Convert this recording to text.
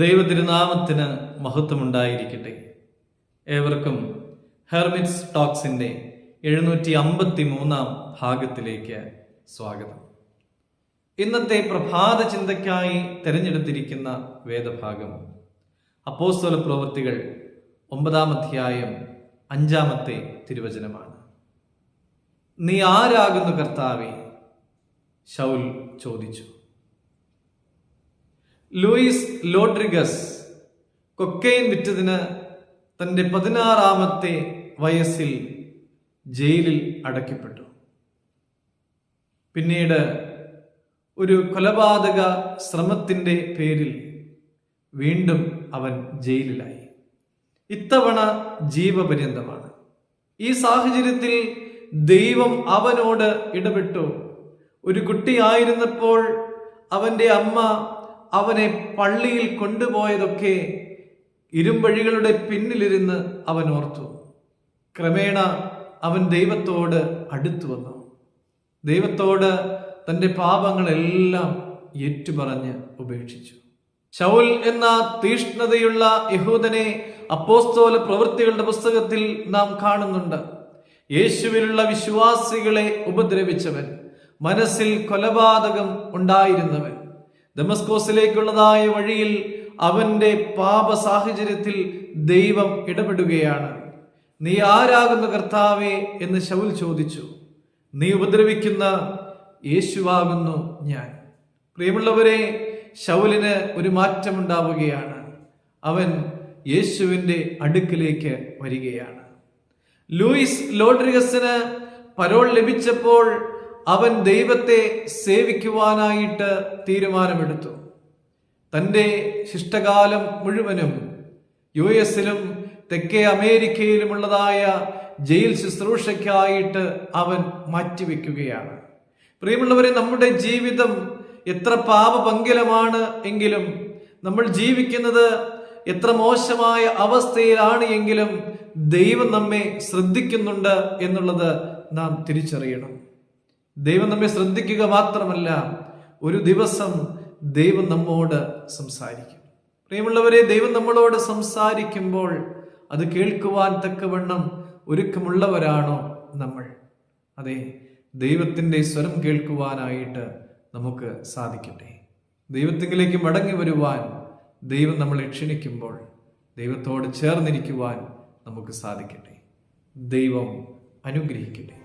ദൈവതിരുനാമത്തിന് മഹത്വമുണ്ടായിരിക്കട്ടെ. ഏവർക്കും ഹെർമിറ്റ്സ് ടോക്സിന്റെ 753 ഭാഗത്തിലേക്ക് സ്വാഗതം. ഇന്നത്തെ പ്രഭാത ചിന്തയ്ക്കായി തിരഞ്ഞെടുത്തിരിക്കുന്ന വേദഭാഗം അപ്പോസ്തല പ്രവൃത്തികൾ 9-ാം അധ്യായം 5-ാമത്തെ തിരുവചനമാണ്. നീ ആരാകുന്നു കർത്താവേ? ശൗൽ ചോദിച്ചു. ലൂയിസ് ലോഡ്രിഗസ് കൊക്കൈൻ വിറ്റതിന് തൻ്റെ 16-ാമത്തെ വയസ്സിൽ ജയിലിൽ അടയ്ക്കപ്പെട്ടു. പിന്നീട് ഒരു കൊലപാതക ശ്രമത്തിൻ്റെ പേരിൽ വീണ്ടും അവൻ ജയിലിലായി. ഇത്തവണ ജീവപര്യന്തമാണ്. ഈ സാഹചര്യത്തിൽ ദൈവം അവനോട് ഇടപെട്ടു. ഒരു കുട്ടിയായിരുന്നപ്പോൾ അവൻ്റെ അമ്മ അവനെ പള്ളിയിൽ കൊണ്ടുപോയതൊക്കെ ഇരുമ്പഴികളുടെ പിന്നിലിരുന്ന് അവൻ ഓർത്തു. ക്രമേണ അവൻ ദൈവത്തോട് അടുത്തു വന്നു. ദൈവത്തോട് തൻ്റെ പാപങ്ങളെല്ലാം ഏറ്റുപറഞ്ഞ് ഉപേക്ഷിച്ചു. ശൗൽ എന്ന തീഷ്ണതയുള്ള യഹൂദനെ അപ്പോസ്തല പ്രവൃത്തികളുടെ പുസ്തകത്തിൽ നാം കാണുന്നുണ്ട്. യേശുവിലുള്ള വിശ്വാസികളെ ഉപദ്രവിച്ചവൻ, മനസ്സിൽ കൊലപാതകം ഉണ്ടായിരുന്നവൻ. ദമസ്കോസിലേക്കുള്ളതായ വഴിയിൽ അവന്റെ പാപ സാഹചര്യത്തിൽ ദൈവം ഇടപെടുകയാണ്. നീ ആരാകുന്നു കർത്താവേ എന്ന് ശൗൽ ചോദിച്ചു. നീ ഉപദ്രവിക്കുന്ന യേശുവാകുന്നു ഞാൻ. പ്രിയമുള്ളവരെ, ശൗലിന് ഒരു മാറ്റമുണ്ടാവുകയാണ്. അവൻ യേശുവിന്റെ അടുക്കിലേക്ക് വരികയാണ്. ലൂയിസ് ലോഡ്രിഗസിന് പരോൾ ലഭിച്ചപ്പോൾ അവൻ ദൈവത്തെ സേവിക്കുവാനായിട്ട് തീരുമാനമെടുത്തു. തൻ്റെ ശിഷ്ടകാലം മുഴുവനും US-ലും തെക്കേ അമേരിക്കയിലുമുള്ളതായ ജയിൽ ശുശ്രൂഷയ്ക്കായിട്ട് അവൻ മാറ്റിവെക്കുകയാണ്. പ്രിയമുള്ളവരെ, നമ്മുടെ ജീവിതം എത്ര പാപപങ്കിലമാണ് എങ്കിലും, നമ്മൾ ജീവിക്കുന്നത് എത്ര മോശമായ അവസ്ഥയിലാണ് എങ്കിലും ദൈവം നമ്മെ ശ്രദ്ധിക്കുന്നുണ്ട് എന്നുള്ളത് നാം തിരിച്ചറിയണം. ദൈവം നമ്മെ ശ്രദ്ധിക്കുക മാത്രമല്ല, ഒരു ദിവസം ദൈവം നമ്മോട് സംസാരിക്കും. പ്രിയമുള്ളവരെ, ദൈവം നമ്മളോട് സംസാരിക്കുമ്പോൾ അത് കേൾക്കുവാൻ തക്കവണ്ണം ഒരുക്കമുള്ളവരാണോ നമ്മൾ? അതെ, ദൈവത്തിൻ്റെ സ്വരം കേൾക്കുവാനായിട്ട് നമുക്ക് സാധിക്കട്ടെ. ദൈവത്തിലേക്ക് മടങ്ങി വരുവാൻ ദൈവം നമ്മളെ ക്ഷണിക്കുമ്പോൾ ദൈവത്തോട് ചേർന്നിരിക്കുവാൻ നമുക്ക് സാധിക്കട്ടെ. ദൈവം അനുഗ്രഹിക്കട്ടെ.